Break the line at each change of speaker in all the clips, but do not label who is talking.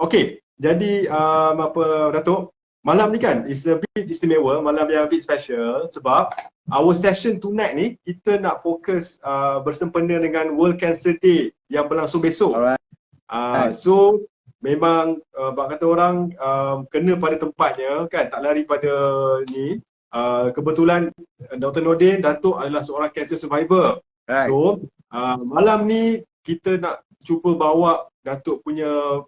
Okay, jadi apa Datuk, malam ni kan is a bit istimewa, malam yang a bit special sebab our session tonight ni kita nak fokus bersempena dengan World Cancer Day yang berlangsung besok.
Alright.
So memang bak kata orang kena pada tempatnya kan, tak lari pada ni. Kebetulan Dr. Nordin Datuk adalah seorang cancer survivor.
Right.
So malam ni kita nak cuba bawa Datuk punya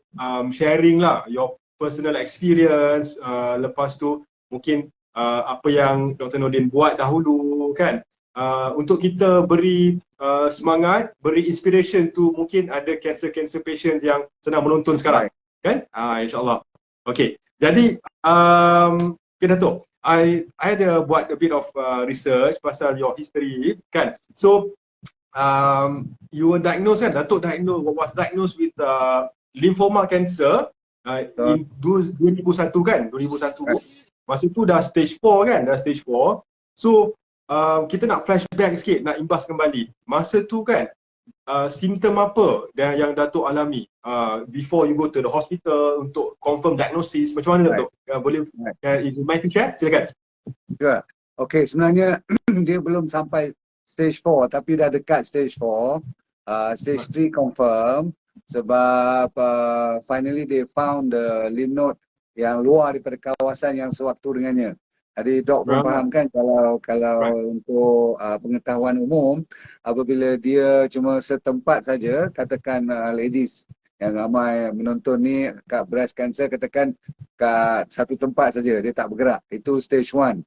sharing lah, your personal experience, lepas tu mungkin apa yang Dr. Nordin buat dahulu kan, untuk kita beri semangat, beri inspiration tu mungkin ada cancer patients yang sedang menonton sekarang kan, insyaAllah. Okay, jadi okay Datuk, I ada buat a bit of research pasal your history kan. So you were diagnosed kan, Datuk was diagnosed with lymphoma cancer in 2001 kan, 2001. Masa tu dah stage 4 kan, dah stage 4. So kita nak flashback sikit, nak imbas kembali. Masa tu kan, simptom apa yang Datuk alami before you go to the hospital untuk confirm diagnosis, macam mana Datuk? Boleh is it mind to share? Silakan.
Sure. Okay, sebenarnya dia belum sampai stage 4 tapi dah dekat stage 4. Stage 3 confirm sebab finally they found the lymph node yang luar daripada kawasan yang sewaktu dengannya. Jadi dok pun fahamkan kalau untuk pengetahuan umum, apabila dia cuma setempat saja, katakan ladies yang ramai menonton ni kat breast cancer, katakan kat satu tempat saja, dia tak bergerak, itu stage 1.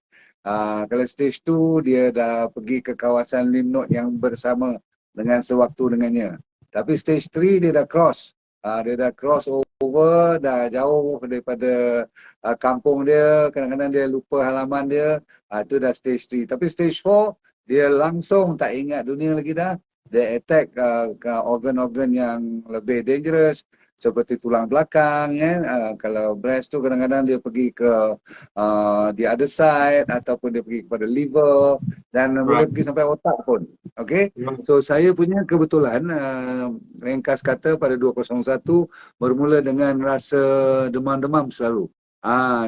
Kalau stage 2 dia dah pergi ke kawasan lymph node yang bersama dengan sewaktu dengannya. Tapi stage 3 dia dah cross. Dia dah cross over, dah jauh daripada kampung dia, kadang-kadang dia lupa halaman dia, itu dah stage 3. Tapi stage 4 dia langsung tak ingat dunia lagi dah. Dia attack organ-organ yang lebih dangerous seperti tulang belakang kalau breast tu kadang-kadang dia pergi ke the other side ataupun dia pergi kepada liver dan boleh pergi sampai otak pun. Okay, so saya punya kebetulan ringkas kata pada 2001 bermula dengan rasa demam-demam selalu.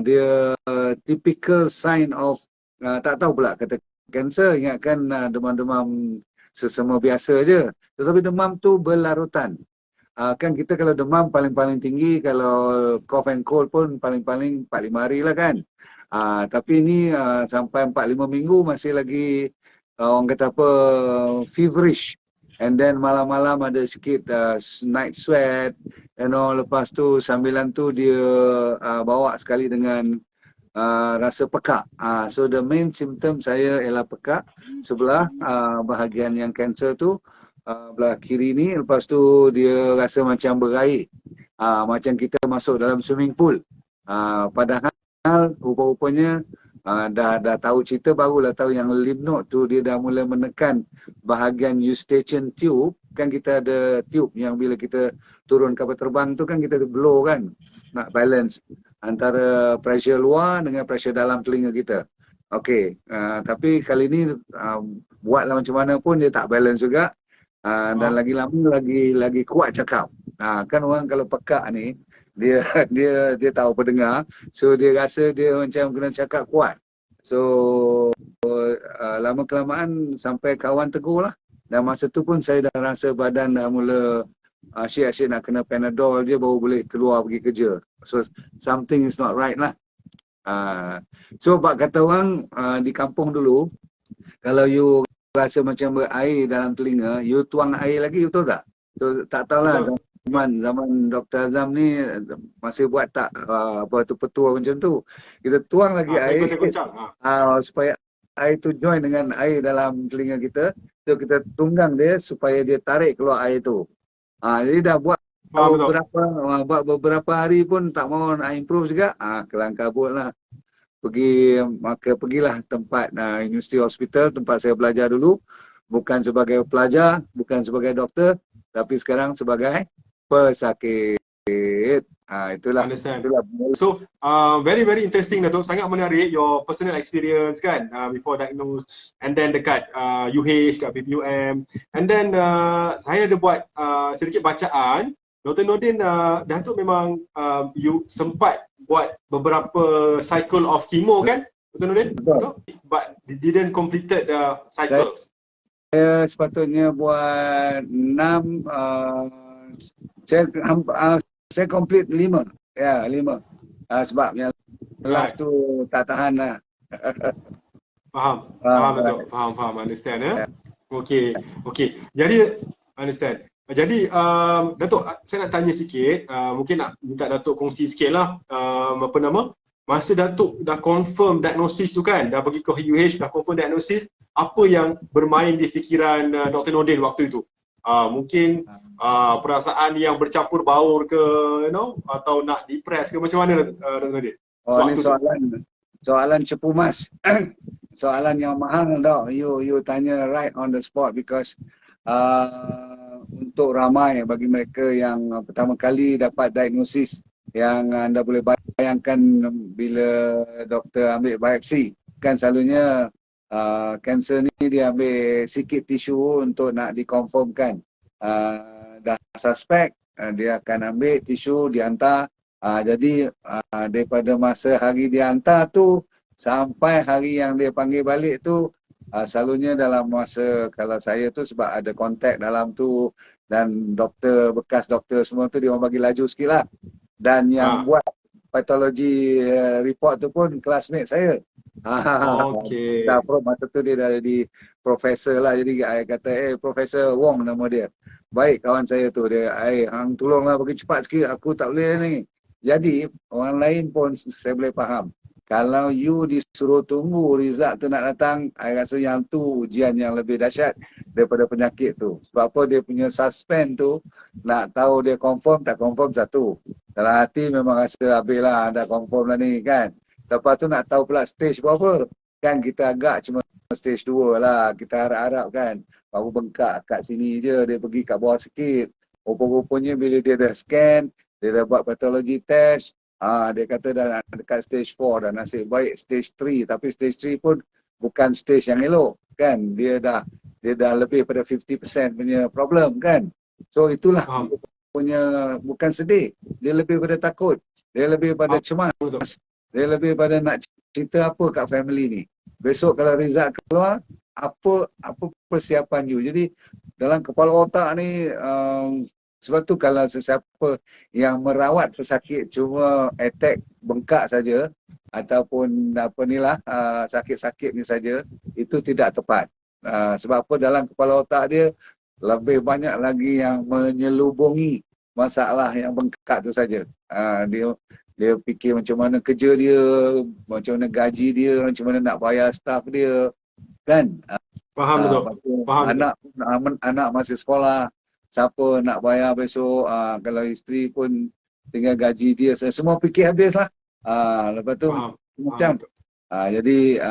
Dia typical sign of tak tahu pula kata kanser, ingatkan demam-demam sesama biasa je, tetapi demam tu berlarutan. Kan kita kalau demam paling-paling tinggi, kalau cough and cold pun paling-paling 4-5 hari lah kan. Tapi ni sampai 4-5 minggu masih lagi orang kata apa, feverish. And then malam-malam ada sikit night sweat, lepas tu sambilan tu dia bawa sekali dengan rasa pekak. So the main symptom saya ialah pekak sebelah bahagian yang kanser tu. Belah kiri ni, lepas tu dia rasa macam berair, macam kita masuk dalam swimming pool. Padahal rupa-rupanya dah tahu cerita, barulah tahu yang lymph node tu dia dah mula menekan bahagian eustachian tube. Kan kita ada tube yang bila kita turun kapal terbang tu kan kita ada blow kan, nak balance antara pressure luar dengan pressure dalam telinga kita. Okey, tapi kali ni buatlah macam mana pun dia tak balance juga. Dan lagi lama lagi kuat cakap. Kan orang kalau pekak ni dia tahu pendengar, so dia rasa dia macam kena cakap kuat. So lama kelamaan sampai kawan tegur lah. Dan masa tu pun saya dah rasa badan dah mula asyik-asyik nak kena Panadol je baru boleh keluar pergi kerja. So something is not right lah. So bak kata orang di kampung dulu, kalau you rasa macam berair dalam telinga, you tuang air lagi, betul tak? So tak tahulah zaman Dr. Azam ni masih buat tak apa tu petua macam tu. Kita tuang lagi air supaya air tu join dengan air dalam telinga kita. So kita tunggang dia supaya dia tarik keluar air tu. Jadi dah buat beberapa hari pun tak mau nak improve juga. Kelang kabut lah. Pergilah tempat University Hospital, tempat saya belajar dulu, bukan sebagai pelajar, bukan sebagai doktor, tapi sekarang sebagai pesakit. Itulah.
So very interesting Datuk, sangat menarik your personal experience kan, before diagnosed and then dekat UH, kat PPUM, and then saya ada buat sedikit bacaan Dr. Nordin, Datuk memang you sempat buat beberapa cycle of chemo kan? Dr. Nordin?
Betul.
But didn't completed the cycles.
Saya sepatutnya buat 6, saya complete 5. Ya, 5. Sebab yang last tu tak tahan lah.
Faham Datuk. Faham, understand ya. Okey. Jadi understand. Jadi Datuk, saya nak tanya sikit, mungkin nak minta Datuk kongsi sikit lah, masa Datuk dah confirm diagnosis tu kan, dah pergi ke UH, dah confirm diagnosis, apa yang bermain di fikiran Dr. Nordin waktu itu? Mungkin perasaan yang bercampur baur ke, atau nak depress ke, macam mana Dr. Nordin?
Ini soalan cepu mas. Soalan yang mahal tau. You tanya right on the spot because untuk ramai bagi mereka yang pertama kali dapat diagnosis, yang anda boleh bayangkan bila doktor ambil biopsi, kan selalunya kanser ni dia ambil sikit tisu untuk nak dikonfirmkan. Dah suspek, dia akan ambil tisu, dihantar. Jadi daripada masa hari dihantar tu sampai hari yang dia panggil balik tu, selalunya dalam masa, kalau saya tu sebab ada kontak dalam tu dan doktor, bekas doktor semua tu, dia orang bagi laju sikit lah. Dan yang buat pathology report tu pun classmate saya.
Okay.
Masa tu dia dah jadi profesor lah. Jadi saya kata, Profesor Wong nama dia. Baik kawan saya tu, dia, hang tolonglah bagi cepat sikit, aku tak boleh ni. Jadi orang lain pun saya boleh faham. Kalau you disuruh tunggu result tu nak datang, saya rasa yang tu ujian yang lebih dahsyat daripada penyakit tu. Sebab apa, dia punya suspend tu, nak tahu dia confirm tak confirm satu. Dalam hati memang rasa habis lah, dah confirm lah ni kan. Lepas tu nak tahu pula stage berapa. Kan kita agak cuma stage 2 lah, kita harap-harap kan. Baru bengkak kat sini je, dia pergi kat bawah sikit. Rupa-rupanya bila dia dah scan, dia dah buat pathology test, dia kata dah dekat stage 4 dah, nasib baik stage 3, tapi stage 3 pun bukan stage yang elok kan, dia dah lebih pada 50% punya problem kan. So itulah punya, bukan sedih, dia lebih pada takut, dia lebih pada cemas, dia lebih pada nak cerita apa kat family ni. Besok kalau result keluar, apa persiapan you. Jadi dalam kepala otak ni, sebab tu kalau sesiapa yang merawat pesakit cuma attack bengkak saja ataupun sakit-sakit ni saja, itu tidak tepat. Sebab apa, dalam kepala otak dia lebih banyak lagi yang menyelubungi masalah yang bengkak tu saja. Dia fikir macam mana kerja dia, macam mana gaji dia, macam mana nak bayar staff dia kan.
Faham betul.
Anak masih sekolah, siapa nak bayar besok, kalau isteri pun tinggal gaji dia, semua fikir habis lah. Lepas tu macam jadi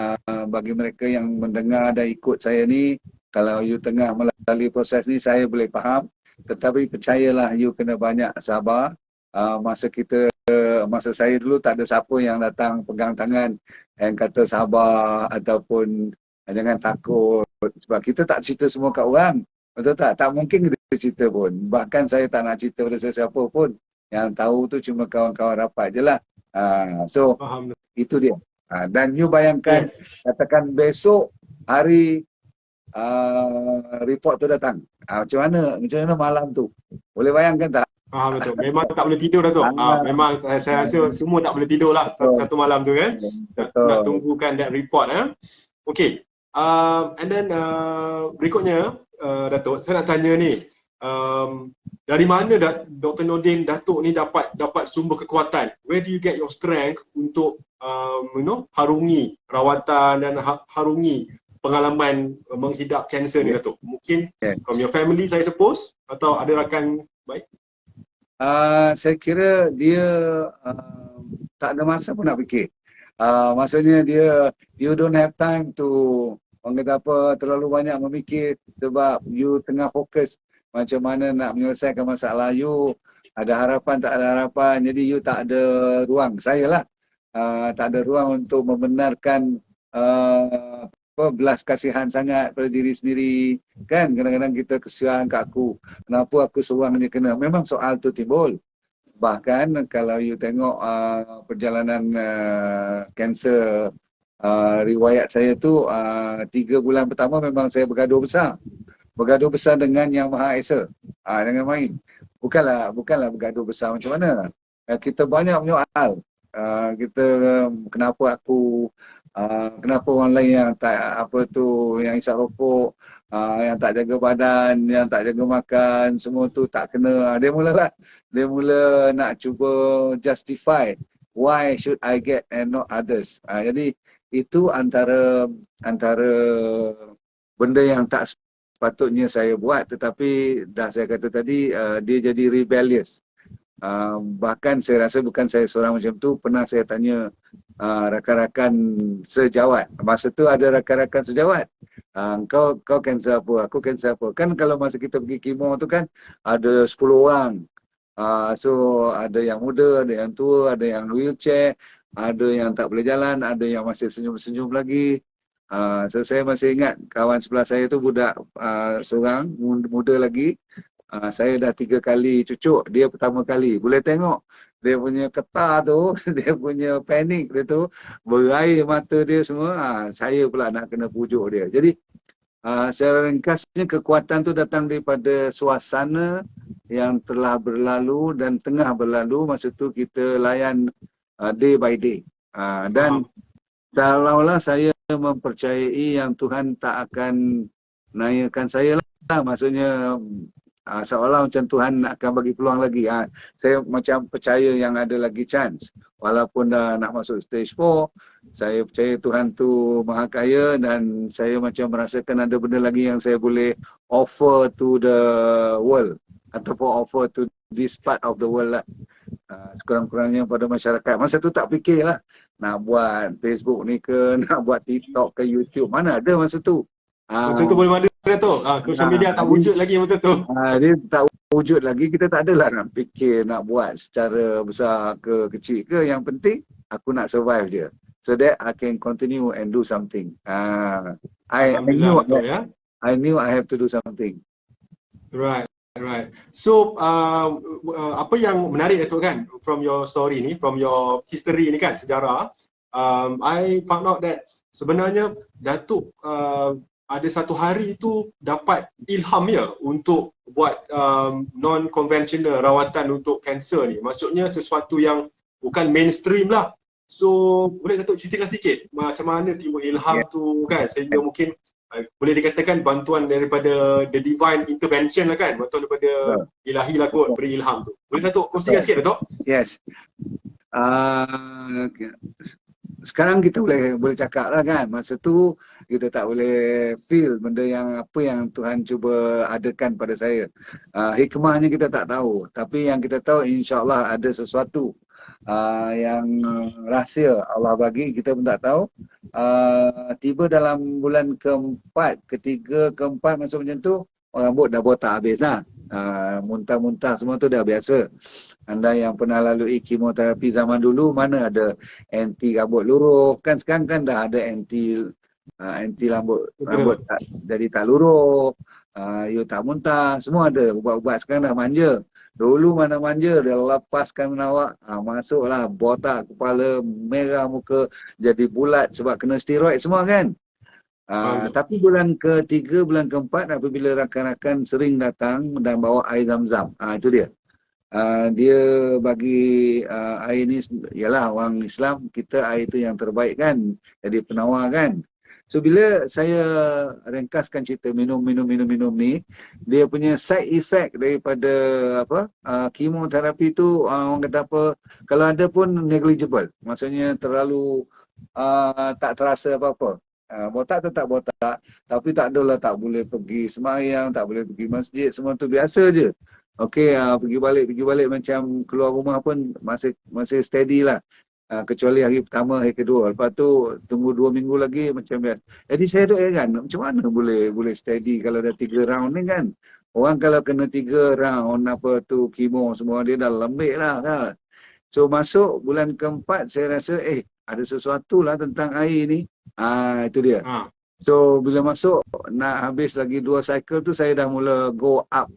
bagi mereka yang mendengar dan ikut saya ni, kalau you tengah melalui proses ni, saya boleh faham, tetapi percayalah, you kena banyak sabar. Masa saya dulu tak ada siapa yang datang pegang tangan yang kata sabar ataupun jangan takut, sebab kita tak cerita semua kat orang. Betul tak? Tak mungkin kita cerita pun. Bahkan saya tak nak cerita pada sesiapa pun. Yang tahu tu cuma kawan-kawan rapat je lah. So, itu dia. Dan you bayangkan, katakan besok hari report tu datang. Macam mana malam tu? Boleh bayangkan tak?
Faham betul. Memang tak boleh tidur dah tu. Memang saya rasa semua tak boleh tidur lah satu malam tu kan. Nak tunggukan that report. Okay. And then berikutnya, Datuk, saya nak tanya ni, dari mana Dr. Nordin, Datuk ni dapat sumber kekuatan? Where do you get your strength untuk harungi rawatan dan harungi pengalaman menghidap kanser ni, Datuk? Mungkin from your family, saya suppose, atau ada rakan baik?
Saya kira dia tak ada masa pun nak fikir. Maksudnya you don't have time to terlalu banyak memikir, sebab you tengah fokus macam mana nak menyelesaikan masalah you. Ada harapan, tak ada harapan, jadi you tak ada ruang. Saya lah tak ada ruang untuk membenarkan belas kasihan sangat pada diri sendiri kan. Kadang-kadang kita kesian kat aku, kenapa aku seorang je kena. Memang soal tu timbul. Bahkan kalau you tengok perjalanan kanser riwayat saya tu 3 bulan pertama memang saya bergaduh besar dengan Yang Maha Esa. Jangan main. Bukanlah bergaduh besar macam mana. Kita banyak menyoal. Kita kenapa aku, kenapa orang lain yang tak apa tu, yang isap rokok, yang tak jaga badan, yang tak jaga makan, semua tu tak kena. Dia mula nak cuba justify why should I get and not others. Jadi itu antara benda yang tak sepatutnya saya buat, tetapi dah saya kata tadi dia jadi rebellious. Bahkan saya rasa bukan saya seorang macam tu, pernah saya tanya rakan-rakan sejawat. Masa tu ada rakan-rakan sejawat. Kau kanser apa? Aku kanser apa? Kan kalau masa kita pergi kemo tu kan ada 10 orang. So ada yang muda, ada yang tua, ada yang wheelchair, ada yang tak boleh jalan, ada yang masih senyum-senyum lagi. So saya masih ingat kawan sebelah saya tu budak seorang muda lagi. Saya dah 3 kali cucuk, dia pertama kali. Boleh tengok dia punya ketar tu, dia punya panik dia tu, berair mata dia semua. Saya pula nak kena pujuk dia. Jadi secara ringkasnya kekuatan tu datang daripada suasana yang telah berlalu dan tengah berlalu. Masa tu kita layan day by day. Dan seolah-olah saya mempercayai yang Tuhan tak akan naikkan saya lah. Maksudnya seolah macam Tuhan akan bagi peluang lagi. Saya macam percaya yang ada lagi chance. Walaupun dah nak masuk stage 4, saya percaya Tuhan tu maha kaya dan saya macam merasakan ada benda lagi yang saya boleh offer to the world ataupun offer to this part of the world lah. Sekurang-kurangnya pada masyarakat. Masa tu tak fikirlah nak buat Facebook ni ke, nak buat TikTok ke YouTube. Mana ada masa tu.
Masa tu belum ada tu. Social media tak wujud lagi masa tu.
Dia tak wujud lagi. Kita tak adalah nak fikir nak buat secara besar ke kecil ke. Yang penting aku nak survive je. So that I can continue and do something. I knew I have to do something.
Right. So apa yang menarik Datuk kan from your story ni, from your history ni kan, sejarah, I found out that sebenarnya Datuk ada satu hari tu dapat ilham ya untuk buat non-conventional rawatan untuk kanser ni. Maksudnya sesuatu yang bukan mainstream lah. So boleh Datuk ceritakan sikit macam mana timbul ilham tu kan, sehingga mungkin boleh dikatakan bantuan daripada the divine intervention lah kan, bantuan daripada ilahi lah kot, beri ilham tu. Boleh Datuk kongsikan sikit Datuk?
Yes. Sekarang kita boleh cakap lah kan, masa tu kita tak boleh feel benda yang apa yang Tuhan cuba adakan pada saya. Hikmahnya kita tak tahu, tapi yang kita tahu insya-Allah ada sesuatu yang rahsia Allah bagi, kita pun tak tahu. Tiba dalam bulan ketiga, keempat macam tu, rambut dah botak habis lah. Muntah-muntah semua tu dah biasa. Anda yang pernah lalui kemoterapi zaman dulu, mana ada anti rambut luruh. Kan sekarang kan dah ada anti rambut jadi tak luruh. You tak muntah, semua ada. Ubat-ubat sekarang dah manja. Dulu mana manja, dia lepaskan awak, masuklah botak kepala, merah muka, jadi bulat sebab kena steroid semua kan. Tapi bulan ketiga, bulan keempat apabila rakan-rakan sering datang dan bawa air zam-zam, itu dia. Dia bagi air ni, ialah orang Islam, kita air tu yang terbaik kan, jadi penawar kan. So bila saya ringkaskan cerita minum ni, dia punya side effect daripada kemoterapi tu, orang kata apa, kalau ada pun negligible, maksudnya terlalu tak terasa apa-apa. Botak tetap botak, tapi tak adalah tak boleh pergi sembahyang, tak boleh pergi masjid, semua tu biasa je. Okey, pergi balik macam keluar rumah pun masih steady lah. Kecuali hari pertama, hari kedua. Lepas tu tunggu 2 minggu lagi macam biasa. Jadi saya duk heran, macam mana boleh steady kalau dah 3 round ni kan. Orang kalau kena 3 round kemo semua, dia dah lembik lah kan. So masuk bulan keempat saya rasa ada sesuatu lah tentang air ni. Itu dia. So bila masuk nak habis lagi 2 cycle tu saya dah mula go up.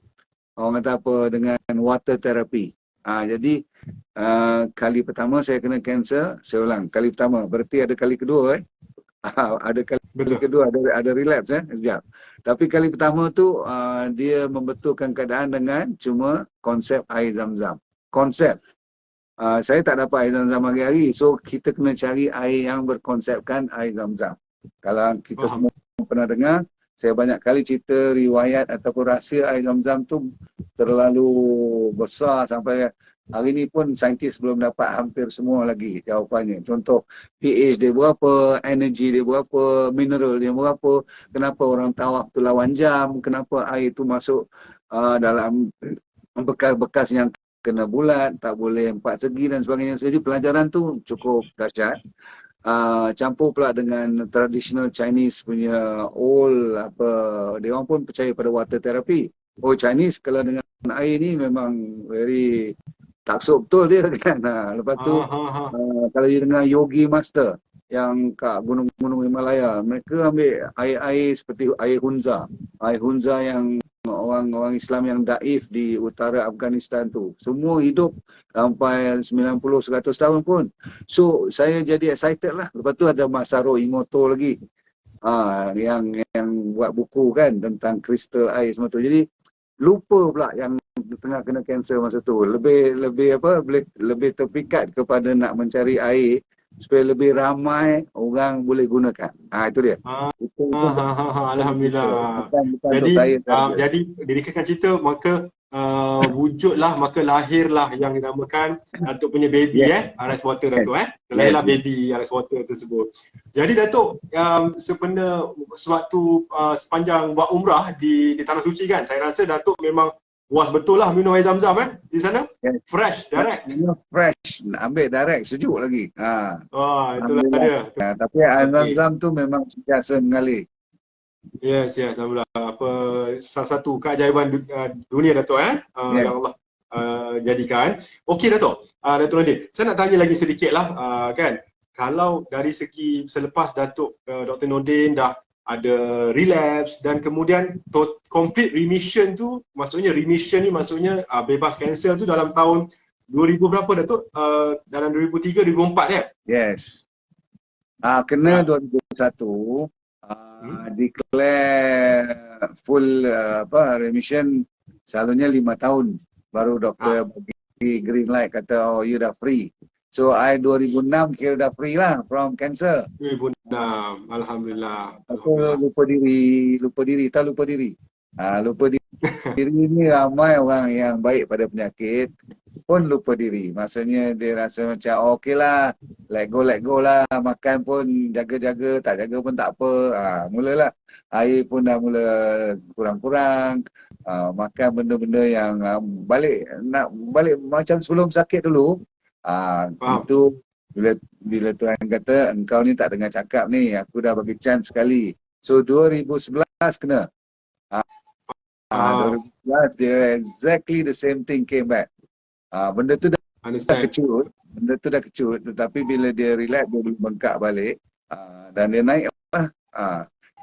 Orang kata apa dengan water therapy. Jadi kali pertama saya kena cancer, saya ulang. Kali pertama, berarti ada kali kedua ada kali
Betul.
kedua, ada relapse sekejap. Tapi kali pertama tu dia membetulkan keadaan dengan cuma konsep air zam-zam. Konsep. Saya tak dapat air zam-zam hari-hari. So kita kena cari air yang berkonsepkan air zam-zam. Kalau kita semua pernah dengar, saya banyak kali cerita riwayat ataupun rahsia air zam-zam tu terlalu besar sampai hari ni pun saintis belum dapat hampir semua lagi jawapannya. Contoh pH dia berapa, energi dia berapa, mineral dia berapa, kenapa orang tawaf tu lawan jam, kenapa air tu masuk dalam bekas-bekas yang kena bulat, tak boleh 4 segi dan sebagainya. Jadi pelajaran tu cukup dahsyat. Campur pula dengan traditional Chinese punya old apa, dia orang pun percaya pada water therapy. Oh Chinese kalau dengan air ni memang very taksub betul dia kan. Lepas tu kalau you dengar yogi master yang kat gunung-gunung Himalaya, mereka ambil air-air seperti air Hunza. Air Hunza yang orang-orang Islam yang daif di utara Afghanistan tu. Semua hidup sampai 90-100 tahun pun. So saya jadi excited lah. Lepas tu ada Masaru Emoto lagi. Yang buat buku kan tentang kristal air semua tu. Jadi lupa pula yang tengah kena kanser masa tu. Lebih terpikat kepada nak mencari air supaya lebih ramai orang boleh gunakan. Itu dia.
Alhamdulillah.
Bukan
Jadi dikatakan cerita maka wujudlah, maka lahirlah yang dinamakan Datuk punya baby Rice Water Datuk lahirlah baby Rice Water tersebut. Jadi Datuk sewaktu sepanjang buat umrah di Tanah Suci kan, saya rasa Datuk memang puas betul lah minum air zam-zam di sana. Fresh, direct.
Fresh, ambil direct, sejuk lagi.
Itulah dia.
Tapi air zam-zam tu memang sentiasa mengalir.
Yes, alhamdulillah. Salah satu keajaiban dunia Datuk yang Allah jadikan. Okey Datuk. Datuk Nordin, saya nak tanya lagi sedikit lah kan. Kalau dari segi selepas Datuk Dr. Nordin dah ada relapse dan kemudian complete remission tu, maksudnya remission ni maksudnya bebas kanser tu dalam tahun 2000 berapa Datuk? Dalam 2003, 2004 ya?
Yes. Kena 2001 declare full remission selalunya 5 tahun baru doktor bagi green light kata you dah free. So I 2006 kira dah free lah from cancer.
2006, Alhamdulillah.
Aku lupa diri. Lupa diri ni ramai orang yang baik pada penyakit pun lupa diri. Maksudnya dia rasa macam okey lah, let go lah. Makan pun jaga-jaga, tak jaga pun tak apa. Mulalah air pun dah mula kurang-kurang. Makan benda-benda yang balik macam sebelum sakit dulu. Itu bila Tuhan kata engkau ni tak dengar cakap ni, aku dah bagi chance sekali. So 2011 kena. 2011 dia exactly the same thing came back. Benda tu dah kecut, tetapi bila dia relax dia boleh bengkak balik dan dia naik lah.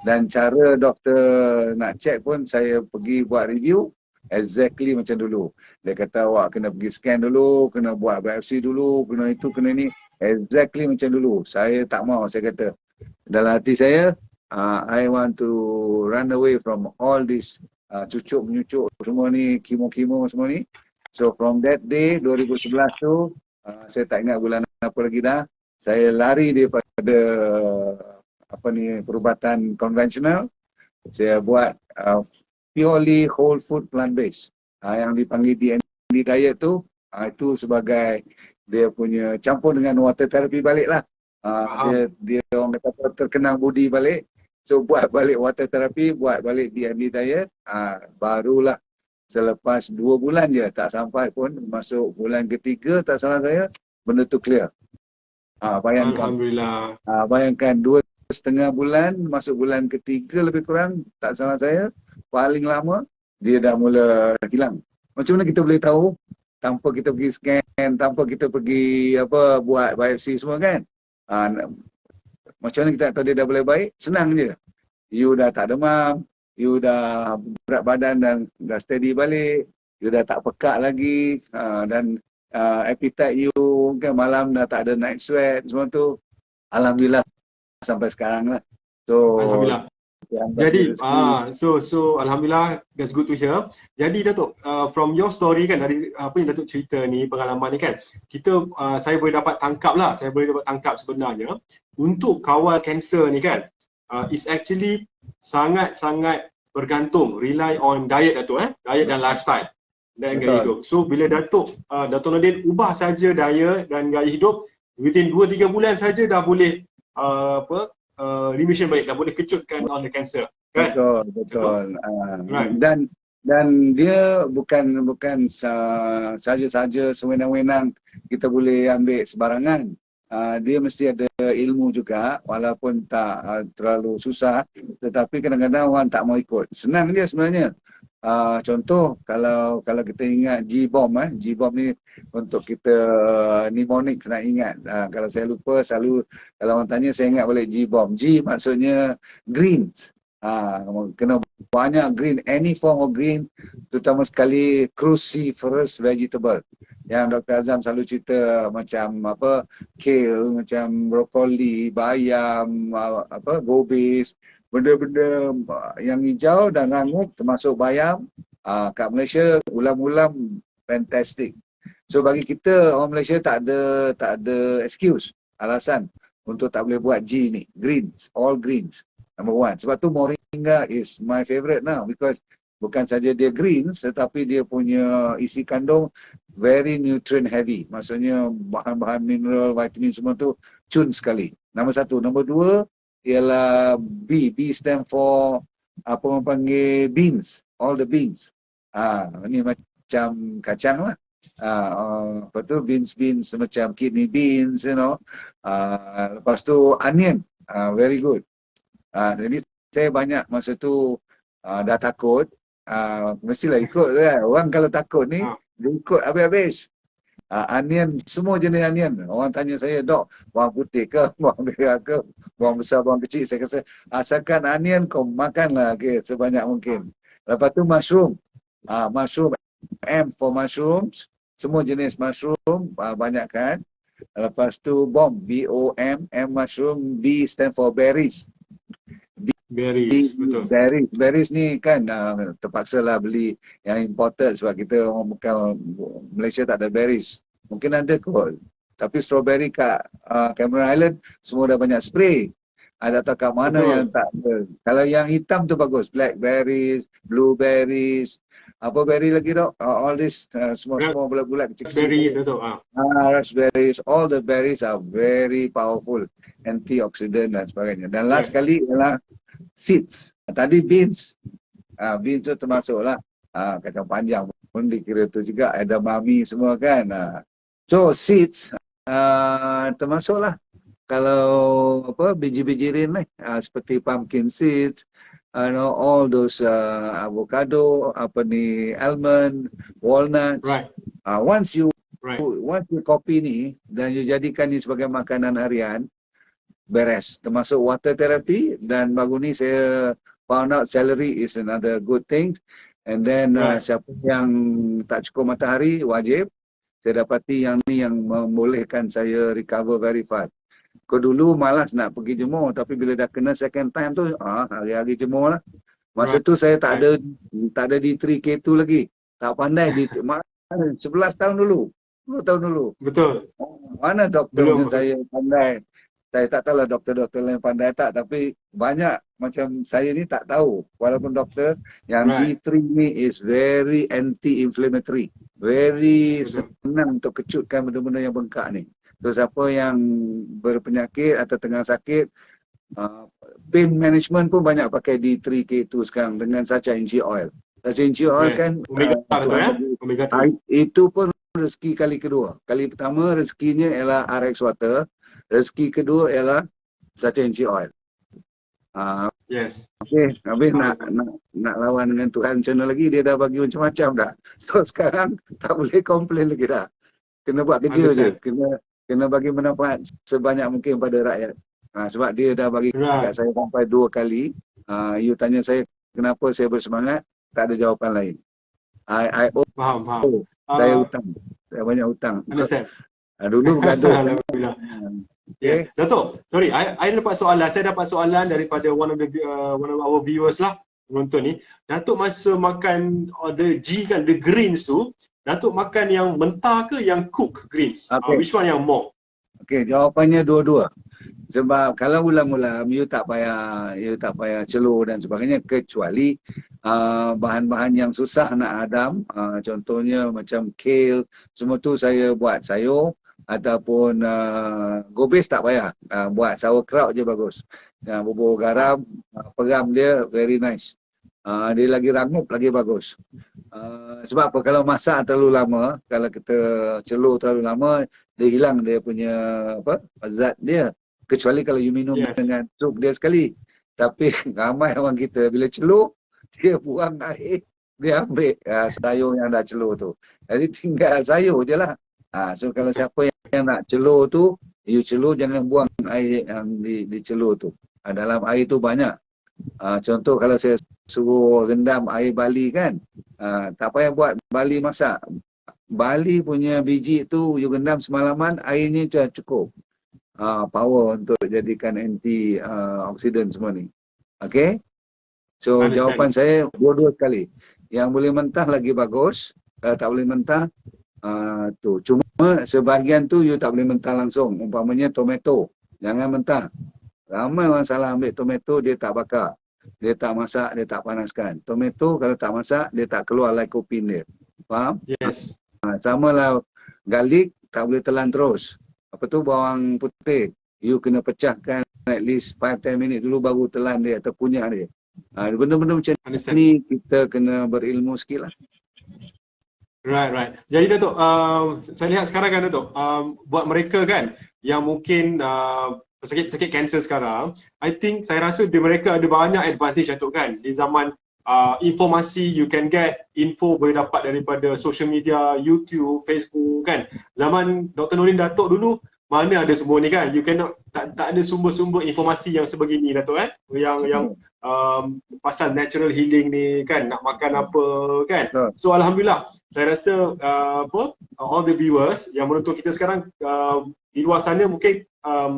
Dan cara doktor nak check pun saya pergi buat review exactly macam dulu. Dia kata awak kena pergi scan dulu, kena buat biopsi dulu, kena itu, kena ni. Exactly macam dulu. Saya tak mau, saya kata. Dalam hati saya, I want to run away from all this cucuk-menyucuk semua ni, kimo-kimo semua ni. So from that day, 2011 tu, saya tak ingat bulan apa lagi dah, saya lari daripada perubatan konvensional. Saya buat purely whole food plant based yang dipanggil DND diet tu, itu sebagai dia punya campur dengan water therapy balik lah. Dia orang kata terkenang budi balik, so buat balik water therapy, buat balik DND diet. Barulah selepas 2 bulan je, tak sampai pun masuk bulan ketiga tak salah saya, benda tu clear. Bayangkan,
Alhamdulillah.
Bayangkan 2,5 bulan masuk bulan ketiga lebih kurang tak salah saya, paling lama dia dah mula hilang. Macam mana kita boleh tahu? Tanpa kita pergi scan, tanpa kita pergi buat biopsi semua kan. Macam mana kita tahu dia dah boleh baik? Senang je. you dah tak demam, you dah berat badan dan dah steady balik, you dah tak pekak lagi, dan appetite you kan malam dah tak ada night sweat semua tu, alhamdulillah sampai sekarang lah. So
Alhamdulillah. Jadi, so alhamdulillah, that's good to hear. Jadi Datuk, from your story kan, dari apa yang Datuk cerita ni, pengalaman ni kan, saya boleh dapat tangkap sebenarnya untuk kawal kanser ni kan, is actually sangat-sangat bergantung, rely on diet Datuk, diet dan lifestyle dan gaya hidup. So bila Datuk Nordin ubah saja diet dan gaya hidup, within 2-3 bulan saja dah boleh remission balik, dah boleh kecutkan on the cancer kan.
Betul.
Right.
Dan dia bukan saja-saja sewenang-wenang kita boleh ambil sebarangan. Dia mesti ada ilmu juga, walaupun tak terlalu susah, tetapi kadang-kadang orang tak mau ikut. Senang dia sebenarnya. Contoh kalau kita ingat G-bomb ni untuk kita mnemonic nak ingat. Kalau saya lupa selalu kalau orang tanya saya ingat balik G-bomb. G maksudnya greens. Kena banyak green, any form of green, terutama sekali cruciferous vegetable. Yang Dr. Azam selalu cerita macam kale, macam brokoli, bayam, gobis, benda-benda yang hijau dan rangup termasuk bayam. Kat Malaysia ulam-ulam fantastic. So bagi kita orang Malaysia tak ada excuse, alasan untuk tak boleh buat G ni, greens, all greens. Number one. Sebab tu moringa is my favorite now because bukan saja dia greens tetapi dia punya isi kandung very nutrient heavy. Maksudnya bahan-bahan mineral, vitamin semua tu cun sekali. Nombor satu. Nombor dua ialah B. B stand for apa orang panggil beans. All the beans. Ni macam kacang lah. Lepas tu beans macam kidney beans, you know. Lepas tu onion. Very good. Jadi saya banyak masa tu dah takut. Mestilah ikut kan. Orang kalau takut ni, dia ikut habis-habis. Onion, semua jenis onion. Orang tanya saya, Dok, bawang putih ke, bawang merah ke, bawang besar, bawang kecil. Saya kata, asalkan onion kau makanlah sebanyak mungkin. Lepas tu mushroom. Mushroom, M for mushrooms. Semua jenis mushroom, banyak kan. Lepas tu bomb, B-O-M, M mushroom, B stand for berries.
Berries, betul.
Berries ni kan terpaksa lah beli yang imported sebab kita orang bukan Malaysia tak ada berries. Mungkin ada kot. Tapi strawberry kat Cameron Island semua dah banyak spray. Tak tahu kat mana yang tak ada. Kalau yang hitam tu bagus. Blackberries, blueberries. Apa berry lagi Dok? All this semua bulat-bulat kecil-kecil.
Raspberries betul.
Raspberries. All the berries are very powerful. Antioxidant dan sebagainya. Dan last kali ialah seeds. Tadi beans. Beans tu termasuklah. Kacang panjang pun dikira tu juga. Edamame semua kan. So seeds termasuklah. Kalau biji-biji rin seperti pumpkin seeds, all those avocado, almond, walnuts.
Right.
Once you copy ni dan you jadikan ni sebagai makanan harian, beres. Termasuk water therapy dan baru ni saya found out celery is another good thing. And then siapa yang tak cukup matahari wajib. Saya dapati yang ni yang membolehkan saya recover very fast. Kau dulu malas nak pergi jemur tapi bila dah kena second time tu hari-hari jemur lah. Masa tu saya tak ada D3K2 lagi. Tak pandai 11 tahun dulu. 10 tahun dulu.
Betul.
Mana doktor macam saya pandai. Saya tak tahu lah doktor-doktor lain pandai tak, tapi banyak macam saya ni tak tahu. Walaupun doktor yang D3 ni is very anti-inflammatory. Very senang untuk kecutkan benda-benda yang bengkak ni. So siapa yang berpenyakit atau tengah sakit, pain management pun banyak pakai D3K2 sekarang dengan sacha inchi oil. Sacha inchi oil kan
omega 3.
Itu pun rezeki kali kedua. Kali pertama rezekinya ialah RX water. Rezeki kedua ialah sacha inchi oil.
Yes.
Okay, habis nak lawan dengan Tuhan macam mana lagi, dia dah bagi macam-macam dah. So sekarang tak boleh komplain lagi dah. Kena buat kerja je. Kena bagi manfaat sebanyak mungkin pada rakyat. Sebab dia dah bagi kat saya sampai 2 kali. You tanya saya kenapa saya bersemangat, tak ada jawapan lain. I owe,
Faham, faham.
saya hutang. Saya banyak hutang.
Understand.
Dulu gaduh.
Alhamdulillah.
Okay.
Yes. Dato', sorry, I dapat soalan. Saya dapat soalan daripada one of our viewers lah, penonton ni. Dato' masa makan the G kan, the greens tu, Dato' makan yang mentah ke yang cook greens?
Okay.
Which one yang more?
Okay, jawapannya dua-dua. Sebab kalau ulam-ulam you tak payah celur dan sebagainya, kecuali bahan-bahan yang susah nak hadam, contohnya macam kale, semua tu saya buat sayur, ataupun gobis tak payah, buat sauerkraut je bagus. Bubur garam, peram dia very nice. Dia lagi rangup lagi bagus. Sebab apa, kalau masak terlalu lama, kalau kita celur terlalu lama, dia hilang dia punya zat dia. Kecuali kalau you minum dengan sup dia sekali. Tapi ramai orang kita bila celur, dia buang air, dia ambil sayur yang dah celur tu. Jadi tinggal sayur je lah. So kalau siapa yang nak celur tu, you celur jangan buang air yang dicelur tu. Dalam air tu banyak. Contoh kalau saya suruh rendam air bali kan, tak payah buat bali masak. Bali punya biji tu you rendam semalaman, airnya dah cukup. Power untuk jadikan anti oksidan semua ni. Okay? So jawapan saya dua-dua sekali. Yang boleh mentah lagi bagus, tak boleh mentah tu. Cuma sebahagian tu you tak boleh mentah langsung. Umpamanya tomato, jangan mentah. Ramai orang salah ambil tomato, dia tak bakar. Dia tak masak, dia tak panaskan. Tomato kalau tak masak, dia tak keluar lycopene dia. Faham?
Yes.
Sama lah garlic, tak boleh telan terus. Apa tu bawang putih, you kena pecahkan at least 5-10 minit dulu baru telan dia atau kunyah dia. Benda-benda macam ni kita kena berilmu sikit lah.
Right. Jadi Dato', saya lihat sekarang kan Dato', buat mereka kan yang mungkin sakit kanser sekarang, I think saya rasa mereka ada banyak advantage Dato' kan, di zaman informasi, you can get info boleh dapat daripada social media, YouTube, Facebook kan. Zaman Dr. Noordin Dato' dulu, mana ada semua ni kan, you cannot, tak ada sumber-sumber informasi yang sebegini Dato' kan, yang pasal natural healing ni kan, nak makan apa kan. So Alhamdulillah, saya rasa all the viewers yang menonton kita sekarang di luar sana mungkin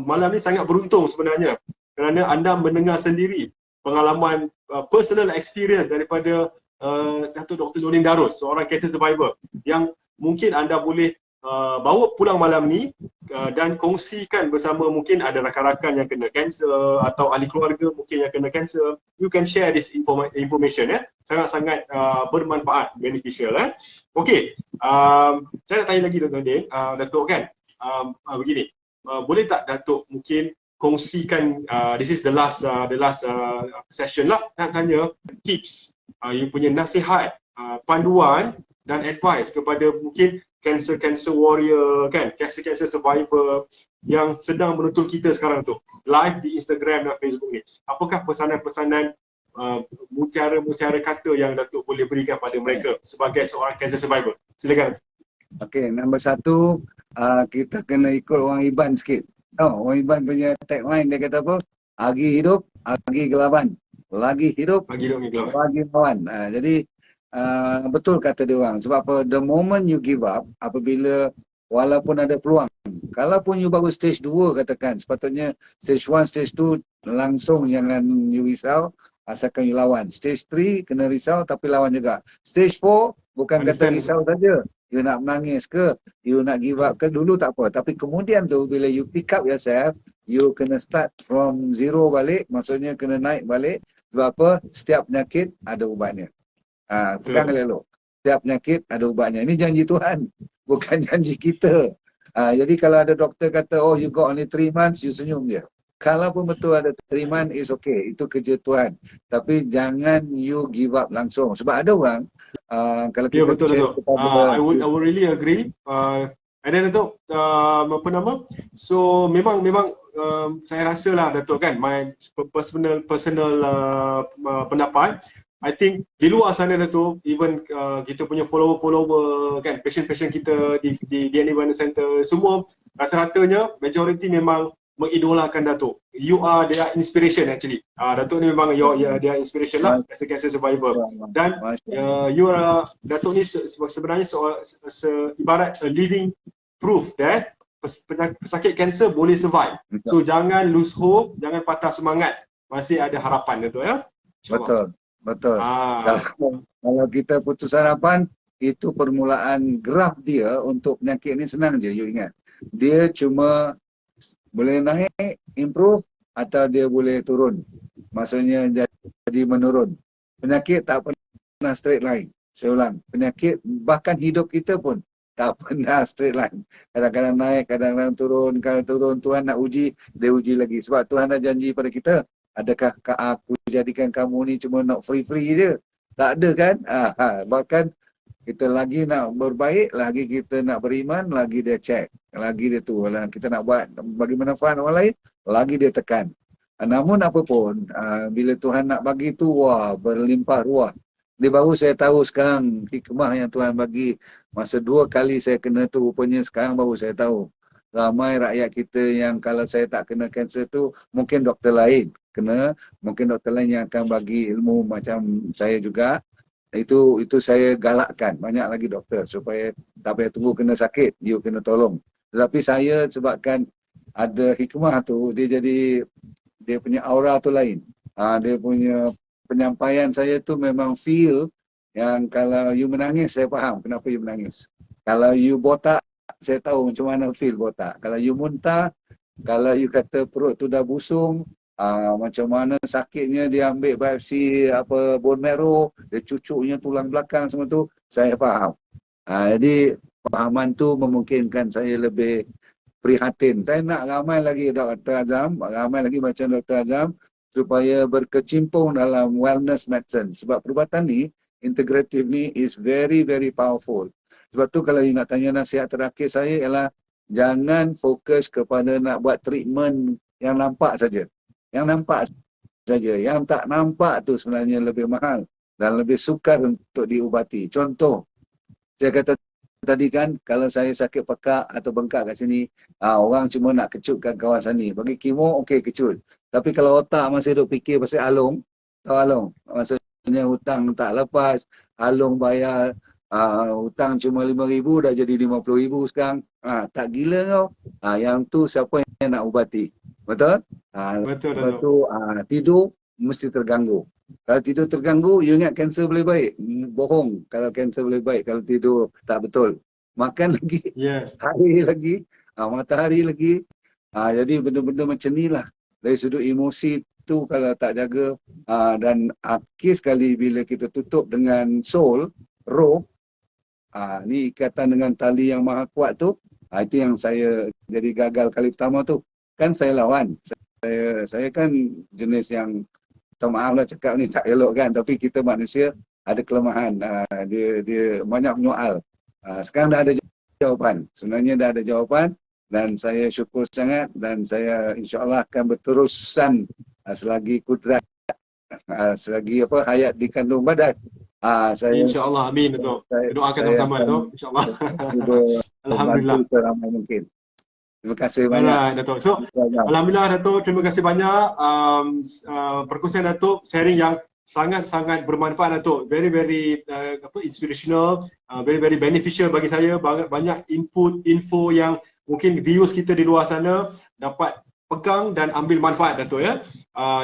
malam ni sangat beruntung sebenarnya, kerana anda mendengar sendiri pengalaman personal experience daripada Dato' Dr. Noordin Darus, seorang cancer survivor, yang mungkin anda boleh bawa pulang malam ni dan kongsikan bersama, mungkin ada rakan-rakan yang kena kanser atau ahli keluarga mungkin yang kena kanser. You can share this information sangat-sangat bermanfaat, beneficial Okey, saya nak tanya lagi Dr. Noordin, Dato' kan, begini, boleh tak Dato' mungkin kongsikan, this is the last session lah, nak tanya tips, you punya nasihat, panduan dan advice kepada mungkin cancer warrior kan, cancer survivor yang sedang menonton kita sekarang tu live di Instagram dan Facebook ni. Apakah pesanan-pesanan, mutiara-mutiara kata yang Dato' boleh berikan pada mereka sebagai seorang cancer survivor? Silakan.
Okay, nombor satu, kita kena ikut orang Iban sikit. Orang Iban punya tagline dia kata apa? Agi hidup, agi gelaban. Lagi hidup, lagi lawan. Jadi betul kata dia orang. Sebab apa? The moment you give up, apabila walaupun ada peluang, kalaupun you baru stage 2 katakan, sepatutnya stage 1, stage 2 langsung jangan you risau, asalkan you lawan. Stage 3 kena risau tapi lawan juga. Stage 4 bukan kata risau saja. You nak menangis ke, you nak give up ke, dulu tak apa. Tapi kemudian tu bila you pick up yourself, you kena start from zero balik, maksudnya kena naik balik. Sebab apa? Setiap penyakit ada ubatnya. Pegang elok. Setiap penyakit ada ubatnya. Ini janji Tuhan, bukan janji kita. Jadi kalau ada doktor kata, oh you got only 3 months, you senyum je. Kalaupun betul ada 3 months, is okay. Itu kerja Tuhan. Tapi jangan you give up langsung. Sebab ada orang, kalau kita
betul. I would really agree. And then Dato', apa nama? So memang saya rasa lah Dato' kan, my personal pendapat, I think di luar sana Dato', even kita punya follower kan, patient kita di DNA Wellness Center, semua rata-ratanya majority memang mengidolakan Datuk. You are their inspiration actually. Datuk ni memang their inspiration lah as a cancer survivor. Dan you are, Datuk ni sebenarnya ibarat a living proof that pesakit kanser boleh survive. So jangan lose hope, jangan patah semangat. Masih ada harapan, Datuk ya.
Betul. Kalau kita putus harapan, itu permulaan graf dia untuk penyakit ni senang je, you ingat. Dia cuma boleh naik, improve, atau dia boleh turun. Maksudnya jadi menurun. Penyakit tak pernah straight line. Saya ulang, penyakit bahkan hidup kita pun tak pernah straight line. Kadang-kadang naik, kadang-kadang turun. Kalau turun, Tuhan nak uji, dia uji lagi. Sebab Tuhan dah janji pada kita, adakah aku jadikan kamu ni cuma nak free-free je? Tak ada kan? Bahkan kita lagi nak berbaik, lagi kita nak beriman, lagi dia check. Lagi dia tu, kita nak buat bagi manfaat orang lain, lagi dia tekan. Namun apa pun, bila Tuhan nak bagi tu, wah, berlimpah ruah. Dia baru saya tahu sekarang hikmah yang Tuhan bagi. Masa 2 kali saya kena tu, rupanya sekarang baru saya tahu. Ramai rakyat kita yang kalau saya tak kena kanser tu, mungkin doktor lain kena, mungkin doktor lain yang akan bagi ilmu macam saya juga. Itu saya galakkan, banyak lagi doktor supaya tak payah tunggu kena sakit, you kena tolong. Tetapi saya sebabkan ada hikmah tu, dia punya aura tu lain. Dia punya penyampaian saya tu memang feel yang kalau you menangis, saya faham kenapa you menangis. Kalau you botak, saya tahu macam mana feel botak. Kalau you muntah, kalau you kata perut tu dah busung, macam mana sakitnya dia ambil biopsi bone marrow, dia cucuknya tulang belakang semua tu, saya faham. Jadi pahaman tu memungkinkan saya lebih prihatin. Saya nak ramai lagi Dr. Azam, ramai lagi macam Dr. Azam supaya berkecimpung dalam wellness medicine. Sebab perubatan ni, integratif ni is very very powerful. Sebab tu kalau you nak tanya nasihat terakhir saya ialah jangan fokus kepada nak buat treatment yang nampak saja. Yang nampak saja. Yang tak nampak tu sebenarnya lebih mahal dan lebih sukar untuk diubati. Contoh, saya kata tadi kan, kalau saya sakit pekak atau bengkak kat sini, orang cuma nak kecutkan kawasan ni. Bagi kemo, okey kecut. Tapi kalau otak masih duk fikir pasal alung, tahu alung? Maksudnya hutang tak lepas, alung bayar, hutang cuma 5,000 dah jadi 50,000 sekarang. Tak gila kau. Yang tu siapa yang nak ubati? Betul?
Betul.
Lepas tu tidur mesti terganggu. Kalau tidur terganggu, you ingat kanser boleh baik? Bohong kalau kanser boleh baik kalau tidur tak betul. Makan lagi, hari lagi, matahari lagi. Jadi benda-benda macam ni lah. Dari sudut emosi tu kalau tak jaga, dan akhir sekali bila kita tutup dengan soul, roh, ni ikatan dengan tali yang maha kuat tu, itu yang saya jadi gagal kali pertama tu. Kan saya lawan. Saya kan jenis yang, maaf lah cakap ni tak elok kan, tapi kita manusia ada kelemahan. Dia banyak menyoal. Sekarang dah ada jawapan. Sebenarnya dah ada jawapan dan saya syukur sangat dan saya insya-Allah akan berterusan selagi kudrat, selagi hayat di kandung badan.
Insya-Allah, amin Datuk. Doakan sama-sama Datuk, insya-Allah. Alhamdulillah.
Seramai mungkin. Terima kasih banyak.
Alright, Datuk. So, alhamdulillah Datuk, terima kasih banyak perkongsian Datuk, sharing yang sangat-sangat bermanfaat Datuk. Very inspirational, very beneficial bagi saya. Banyak info yang mungkin viewers kita di luar sana dapat pegang dan ambil manfaat Datuk ya.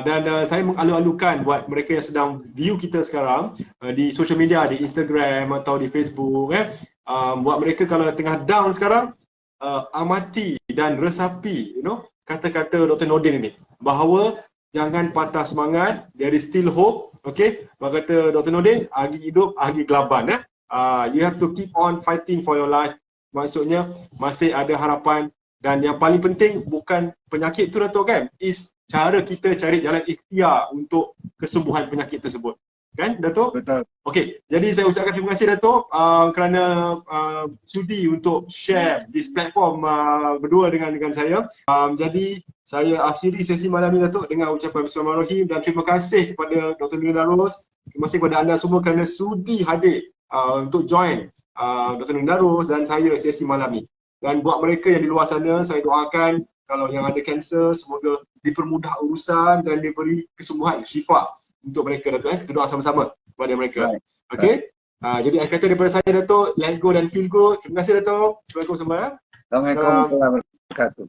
Dan saya mengalu-alukan buat mereka yang sedang view kita sekarang di social media, di Instagram atau di Facebook buat mereka kalau tengah down sekarang, amati dan resapi kata-kata Dr. Nordin ini bahawa jangan patah semangat, there is still hope. Okay, kata Dr. Nordin, agi hidup, agi kelaban. You have to keep on fighting for your life. Maksudnya masih ada harapan dan yang paling penting bukan penyakit tu Datuk kan, is cara kita cari jalan ikhtiar untuk kesembuhan penyakit tersebut. Kan Datuk?
Betul.
Okey, jadi saya ucapkan terima kasih Datuk kerana sudi untuk share this platform berdua dengan saya. Jadi saya akhiri sesi malam ini Datuk dengan ucapan Bismillahirrahmanirrahim dan terima kasih kepada Dr. Nordin Darus. Terima kasih kepada anda semua kerana sudi hadir untuk join Dr. Nordin Darus dan saya sesi malam ini. Dan buat mereka yang di luar sana, saya doakan kalau yang ada kanser, semoga dipermudah urusan dan diberi kesembuhan, syifa untuk mereka Dato'. Kita doa sama-sama kepada mereka.
Right.
Okay? Jadi akhir kata daripada saya Dato', let go dan feel good. Terima kasih Dato'. Assalamualaikum semua.
Assalamualaikum warahmatullahi wabarakatuh.